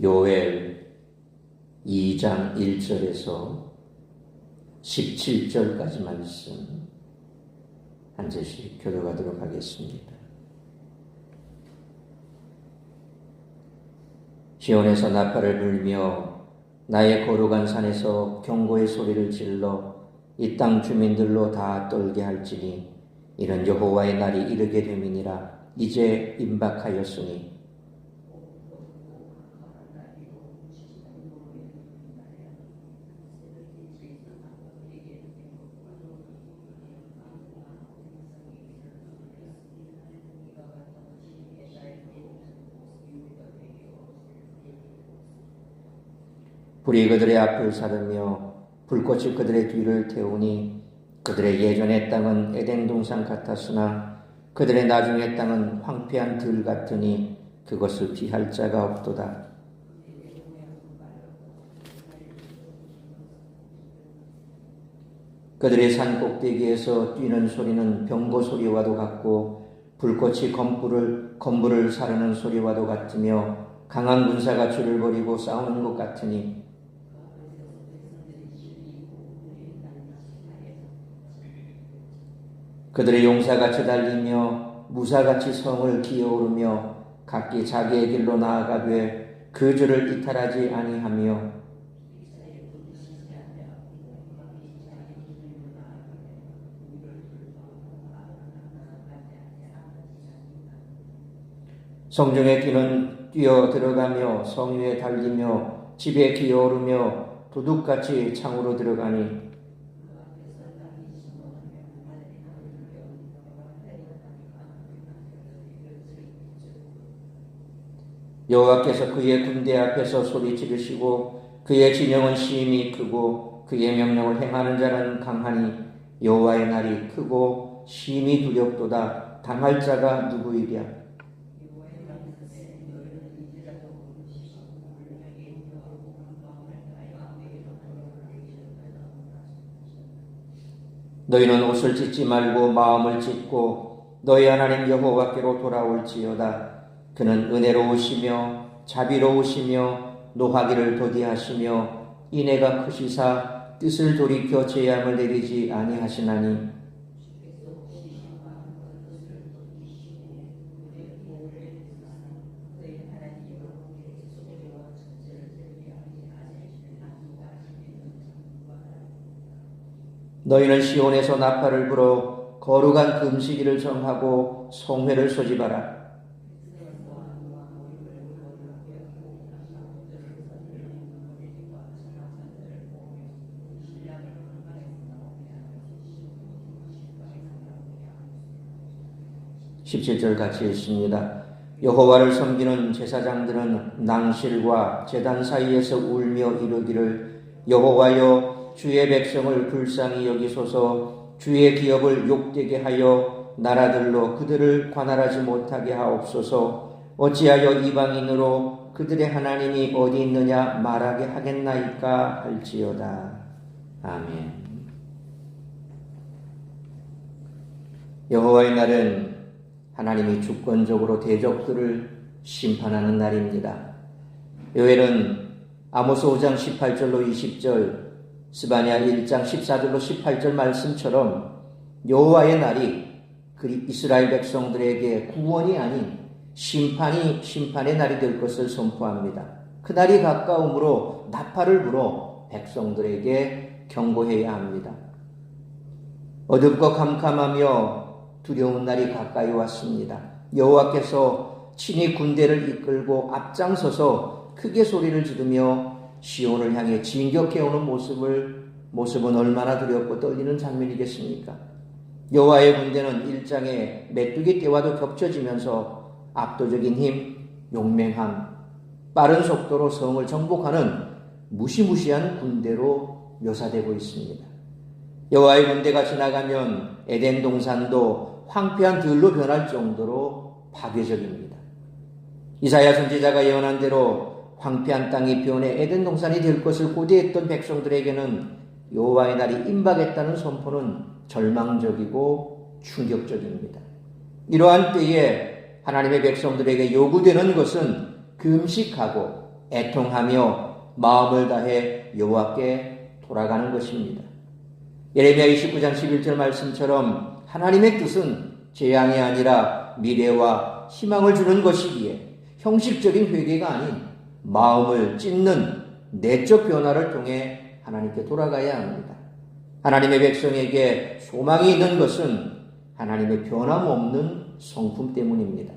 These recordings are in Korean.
요엘 2장 1절에서 17절까지 말씀 한 절씩 교독하도록 하겠습니다. 시온에서 나팔을 불며 나의 거룩한 산에서 경고의 소리를 질러 이 땅 주민들로 다 떨게 할지니 이는 여호와의 날이 이르게 됨이니라. 이제 임박하였으니 불이 그들의 앞을 사르며 불꽃이 그들의 뒤를 태우니 그들의 예전의 땅은 에덴 동산 같았으나 그들의 나중의 땅은 황폐한 들 같으니 그것을 피할 자가 없도다. 그들의 산 꼭대기에서 뛰는 소리는 병거 소리와도 같고 불꽃이 건물을 사르는 소리와도 같으며 강한 군사가 줄을 벌이고 싸우는 것 같으니 그들의 용사같이 달리며 무사같이 성을 기어오르며 각기 자기의 길로 나아가되 그 주를 이탈하지 아니하며 성중에 뛰는 뛰어 들어가며 성 위에 달리며 집에 기어오르며 도둑같이 창으로 들어가니 여호와께서 그의 군대 앞에서 소리 지르시고 그의 진영은 심히 크고 그의 명령을 행하는 자는 강하니 여호와의 날이 크고 심히 두렵도다. 당할 자가 누구이랴. 너희는 옷을 찢지 말고 마음을 찢고 너희 하나님 여호와께로 돌아올지어다. 그는 은혜로우시며 자비로우시며 노하기를 더디하시며 인애가 크시사 뜻을 돌이켜 재앙을 내리지 아니하시나니 너희는 시온에서 나팔을 불어 거룩한 금식일을 정하고 성회를 소집하라. (17절) 같이 읽습니다. 여호와를 섬기는 제사장들은 낭실과 제단 사이에서 울며 이르기를 여호와여 주의 백성을 불쌍히 여기소서. 주의 기업을 욕되게 하여 나라들로 그들을 관할하지 못하게 하옵소서. 어찌하여 이방인으로 그들의 하나님이 어디 있느냐 말하게 하겠나이까 할지어다. 아멘. 여호와의 날은 하나님이 주권적으로 대적들을 심판하는 날입니다. 요엘은 아모스 5장 18절로 20절, 스바냐 1장 14절로 18절 말씀처럼 여호와의 날이 이스라엘 백성들에게 구원이 아닌 심판의 날이 될 것을 선포합니다. 그 날이 가까움으로 나팔을 불어 백성들에게 경고해야 합니다. 어둡고 캄캄하며 두려운 날이 가까이 왔습니다. 여호와께서 친히 군대를 이끌고 앞장서서 크게 소리를 지르며 시온을 향해 진격해오는 모습은 얼마나 두렵고 떨리는 장면이겠습니까? 여호와의 군대는 일장의 메뚜기 떼와도 겹쳐지면서 압도적인 힘, 용맹함, 빠른 속도로 성을 정복하는 무시무시한 군대로 묘사되고 있습니다. 여호와의 군대가 지나가면 에덴 동산도 황폐한 들로 변할 정도로 파괴적입니다. 이사야 선지자가 예언한 대로 황폐한 땅이 변해 에덴 동산이 될 것을 고대했던 백성들에게는 여호와의 날이 임박했다는 선포는 절망적이고 충격적입니다. 이러한 때에 하나님의 백성들에게 요구되는 것은 금식하고 애통하며 마음을 다해 여호와께 돌아가는 것입니다. 예레미야 29장 11절 말씀처럼 하나님의 뜻은 재앙이 아니라 미래와 희망을 주는 것이기에 형식적인 회개가 아닌 마음을 찢는 내적 변화를 통해 하나님께 돌아가야 합니다. 하나님의 백성에게 소망이 있는 것은 하나님의 변함없는 성품 때문입니다.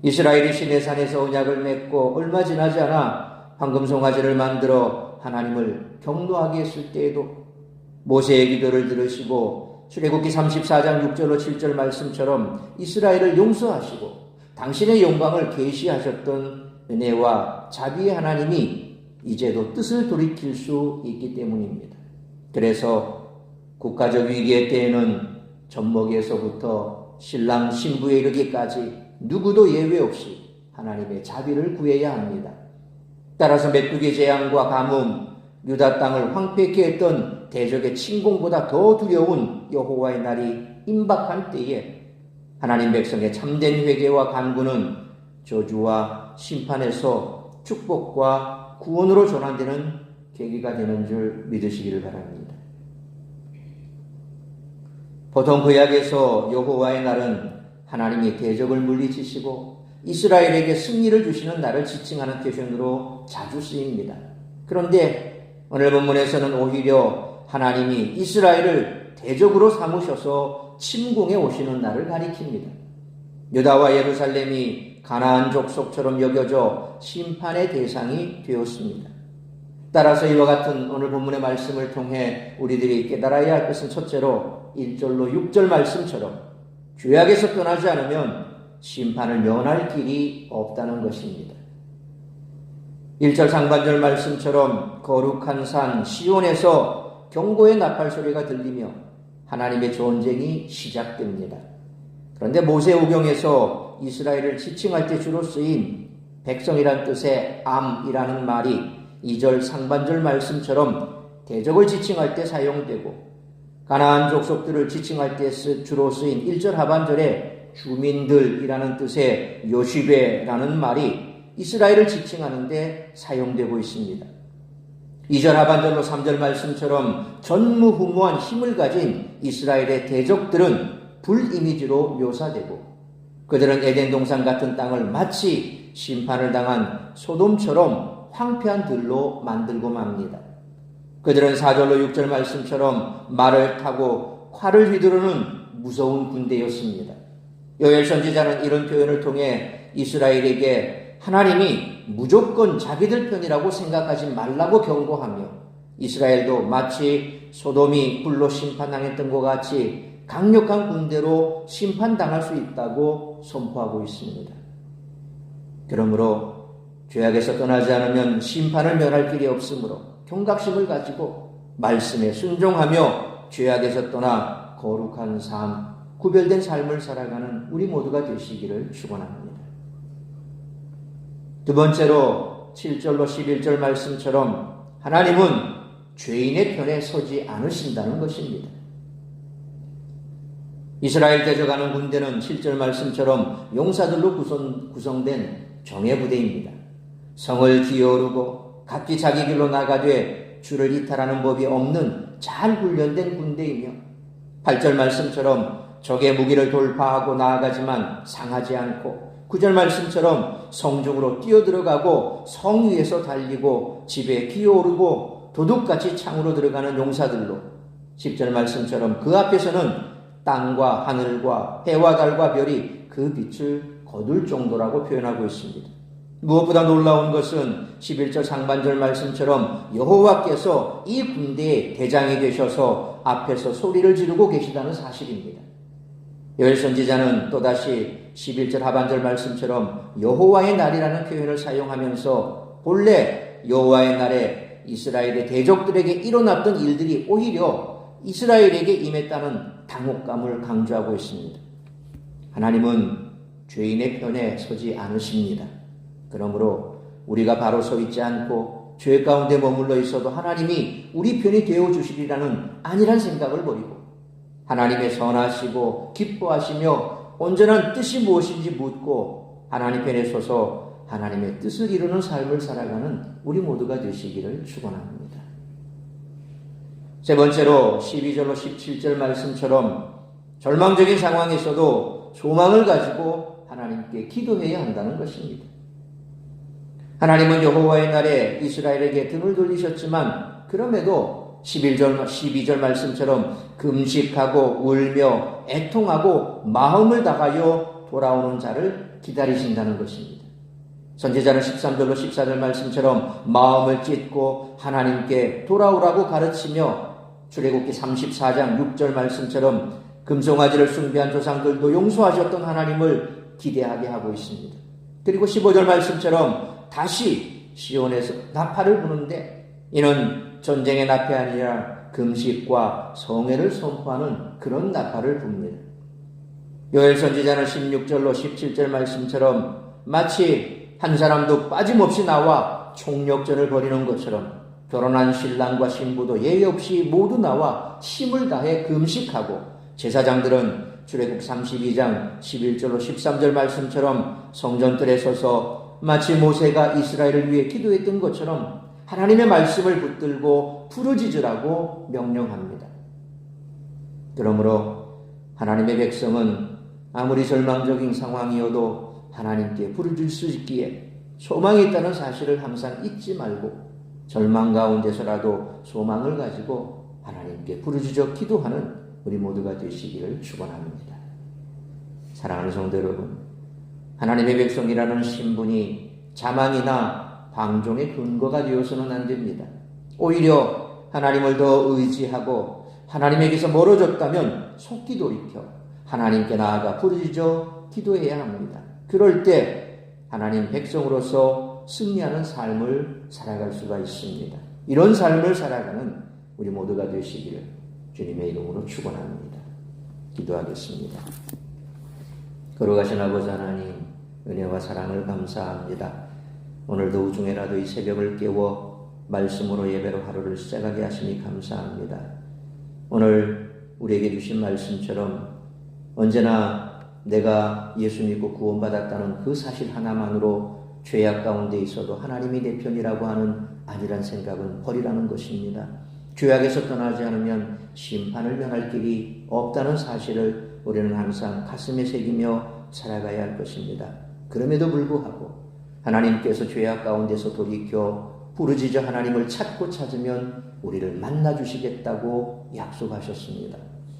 이스라엘이 시내산에서 언약을 맺고 얼마 지나지 않아 황금송아지를 만들어 하나님을 경노하게 했을 때에도 모세의 기도를 들으시고 출애굽기 34장 6절로 7절 말씀처럼 이스라엘을 용서하시고 당신의 영광을 계시하셨던 은혜와 자비의 하나님이 이제도 뜻을 돌이킬 수 있기 때문입니다. 그래서 국가적 위기의 때에는 젖먹이에서부터 신랑 신부에 이르기까지 누구도 예외 없이 하나님의 자비를 구해야 합니다. 따라서 메뚜기 재앙과 가뭄, 유다 땅을 황폐케 했던 대적의 침공보다 더 두려운 여호와의 날이 임박한 때에 하나님 백성의 참된 회개와 간구는 저주와 심판에서 축복과 구원으로 전환되는 계기가 되는 줄 믿으시기를 바랍니다. 보통 구약에서 여호와의 날은 하나님이 대적을 물리치시고 이스라엘에게 승리를 주시는 날을 지칭하는 표현으로 자주 쓰입니다. 그런데 오늘 본문에서는 오히려 하나님이 이스라엘을 대적으로 삼으셔서 침공해 오시는 날을 가리킵니다. 유다와 예루살렘이 가나안 족속처럼 여겨져 심판의 대상이 되었습니다. 따라서 이와 같은 오늘 본문의 말씀을 통해 우리들이 깨달아야 할 것은 첫째로 1절로 6절 말씀처럼 죄악에서 떠나지 않으면 심판을 면할 길이 없다는 것입니다. 1절 상반절 말씀처럼 거룩한 산 시온에서 경고의 나팔 소리가 들리며 하나님의 전쟁이 시작됩니다. 그런데 모세오경에서 이스라엘을 지칭할 때 주로 쓰인 백성이란 뜻의 암이라는 말이 2절 상반절 말씀처럼 대적을 지칭할 때 사용되고 가나안 족속들을 지칭할 때 주로 쓰인 1절 하반절에 주민들이라는 뜻의 요시베라는 말이 이스라엘을 지칭하는데 사용되고 있습니다. 2절 하반절로 3절 말씀처럼 전무후무한 힘을 가진 이스라엘의 대적들은 불 이미지로 묘사되고 그들은 에덴 동산 같은 땅을 마치 심판을 당한 소돔처럼 황폐한 들로 만들고 맙니다. 그들은 4절로 6절 말씀처럼 말을 타고 활을 휘두르는 무서운 군대였습니다. 요엘 선지자는 이런 표현을 통해 이스라엘에게 하나님이 무조건 자기들 편이라고 생각하지 말라고 경고하며 이스라엘도 마치 소돔이 불로 심판당했던 것 같이 강력한 군대로 심판당할 수 있다고 선포하고 있습니다. 그러므로 죄악에서 떠나지 않으면 심판을 면할 길이 없으므로 경각심을 가지고 말씀에 순종하며 죄악에서 떠나 거룩한 삶, 구별된 삶을 살아가는 우리 모두가 되시기를 축원합니다. 두 번째로 7절로 11절 말씀처럼 하나님은 죄인의 편에 서지 않으신다는 것입니다. 이스라엘 대적하는 군대는 7절 말씀처럼 용사들로 구성된 정예부대입니다. 성을 기어오르고 각기 자기 길로 나가되 주를 이탈하는 법이 없는 잘 훈련된 군대이며 8절 말씀처럼 적의 무기를 돌파하고 나아가지만 상하지 않고 9절 말씀처럼 성중으로 뛰어들어가고 성 위에서 달리고 집에 기어오르고 도둑같이 창으로 들어가는 용사들로 10절 말씀처럼 그 앞에서는 땅과 하늘과 해와 달과 별이 그 빛을 거둘 정도라고 표현하고 있습니다. 무엇보다 놀라운 것은 11절 상반절 말씀처럼 여호와께서 이 군대의 대장이 되셔서 앞에서 소리를 지르고 계시다는 사실입니다. 요엘 선지자는 또다시 11절 하반절 말씀처럼 여호와의 날이라는 표현을 사용하면서 본래 여호와의 날에 이스라엘의 대적들에게 일어났던 일들이 오히려 이스라엘에게 임했다는 당혹감을 강조하고 있습니다. 하나님은 죄인의 편에 서지 않으십니다. 그러므로 우리가 바로 서 있지 않고 죄 가운데 머물러 있어도 하나님이 우리 편이 되어주시리라는 안일한 생각을 버리고 하나님의 선하시고 기뻐하시며 온전한 뜻이 무엇인지 묻고 하나님 편에 서서 하나님의 뜻을 이루는 삶을 살아가는 우리 모두가 되시기를 축원합니다. 세 번째로 12절로 17절 말씀처럼 절망적인 상황에서도 소망을 가지고 하나님께 기도해야 한다는 것입니다. 하나님은 여호와의 날에 이스라엘에게 등을 돌리셨지만 그럼에도 12절 말씀처럼 금식하고 울며 애통하고 마음을 다하여 돌아오는 자를 기다리신다는 것입니다. 선지자는 13절로 14절 말씀처럼 마음을 찢고 하나님께 돌아오라고 가르치며 출애굽기 34장 6절 말씀처럼 금송아지를 숭배한 조상들도 용서하셨던 하나님을 기대하게 하고 있습니다. 그리고 15절 말씀처럼 다시 시온에서 나팔을 부는데 이는 전쟁의 나팔이 아니라 금식과 성회를 선포하는 그런 나팔을 붑니다. 요엘 선지자는 16절로 17절 말씀처럼 마치 한 사람도 빠짐없이 나와 총력전을 벌이는 것처럼 결혼한 신랑과 신부도 예의 없이 모두 나와 힘을 다해 금식하고 제사장들은 출애굽 32장 11절로 13절 말씀처럼 성전뜰에 서서 마치 모세가 이스라엘을 위해 기도했던 것처럼 하나님의 말씀을 붙들고 부르짖으라고 명령합니다. 그러므로 하나님의 백성은 아무리 절망적인 상황이어도 하나님께 부르짖을 수 있기에 소망이 있다는 사실을 항상 잊지 말고 절망 가운데서라도 소망을 가지고 하나님께 부르짖어 기도하는 우리 모두가 되시기를 축원합니다. 사랑하는 성도 여러분, 하나님의 백성이라는 신분이 자망이나 방종의 근거가 되어서는 안 됩니다. 오히려 하나님을 더 의지하고 하나님에게서 멀어졌다면 속기 돌이켜 하나님께 나아가 부르짖어 기도해야 합니다. 그럴 때 하나님 백성으로서 승리하는 삶을 살아갈 수가 있습니다. 이런 삶을 살아가는 우리 모두가 되시기를 주님의 이름으로 축원합니다. 기도하겠습니다. 걸어가신 아버지 하나님, 은혜와 사랑을 감사합니다. 오늘도 우중에라도 이 새벽을 깨워 말씀으로 예배로 하루를 시작하게 하시니 감사합니다. 오늘 우리에게 주신 말씀처럼 언제나 내가 예수 믿고 구원받았다는 그 사실 하나만으로 죄악 가운데 있어도 하나님이 내 편이라고 하는 아니란 생각은 버리라는 것입니다. 죄악에서 떠나지 않으면 심판을 면할 길이 없다는 사실을 우리는 항상 가슴에 새기며 살아가야 할 것입니다. 그럼에도 불구하고 하나님께서 죄악 가운데서 돌이켜 부르짖어 하나님을 찾고 찾으면 우리를 만나주시겠다고 약속하셨습니다.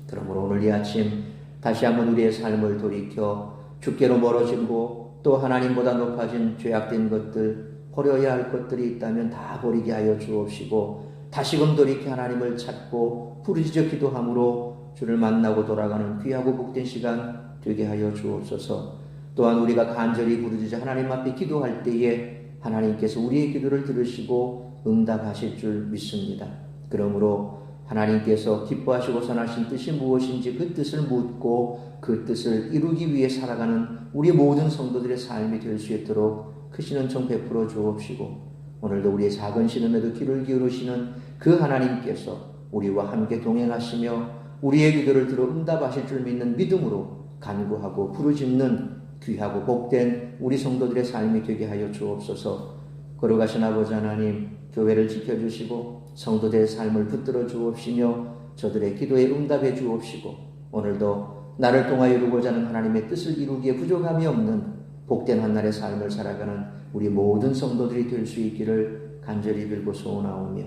그러므로 오늘 이 아침 다시 한번 우리의 삶을 돌이켜 주께로 멀어지고 또 하나님보다 높아진 죄악된 것들, 버려야 할 것들이 있다면 다 버리게 하여 주옵시고 다시금 돌이켜 하나님을 찾고 부르짖어 기도함으로 주를 만나고 돌아가는 귀하고 복된 시간 되게 하여 주옵소서. 또한 우리가 간절히 부르짖어 하나님 앞에 기도할 때에 하나님께서 우리의 기도를 들으시고 응답하실 줄 믿습니다. 그러므로 하나님께서 기뻐하시고 선하신 뜻이 무엇인지 그 뜻을 묻고 그 뜻을 이루기 위해 살아가는 우리 모든 성도들의 삶이 될 수 있도록 크신 은총 베풀어 주옵시고 오늘도 우리의 작은 신음에도 귀를 기울이시는 그 하나님께서 우리와 함께 동행하시며 우리의 기도를 들어 응답하실 줄 믿는 믿음으로 간구하고 부르짖는 귀하고 복된 우리 성도들의 삶이 되게 하여 주옵소서. 걸어가신 아버지 하나님, 교회를 지켜주시고 성도들의 삶을 붙들어 주옵시며 저들의 기도에 응답해 주옵시고 오늘도 나를 통하여 이루고자 하는 하나님의 뜻을 이루기에 부족함이 없는 복된 한날의 삶을 살아가는 우리 모든 성도들이 될 수 있기를 간절히 빌고 소원하오며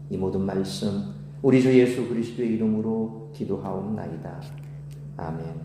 이 모든 말씀 우리 주 예수 그리스도의 이름으로 기도하옵나이다. 아멘.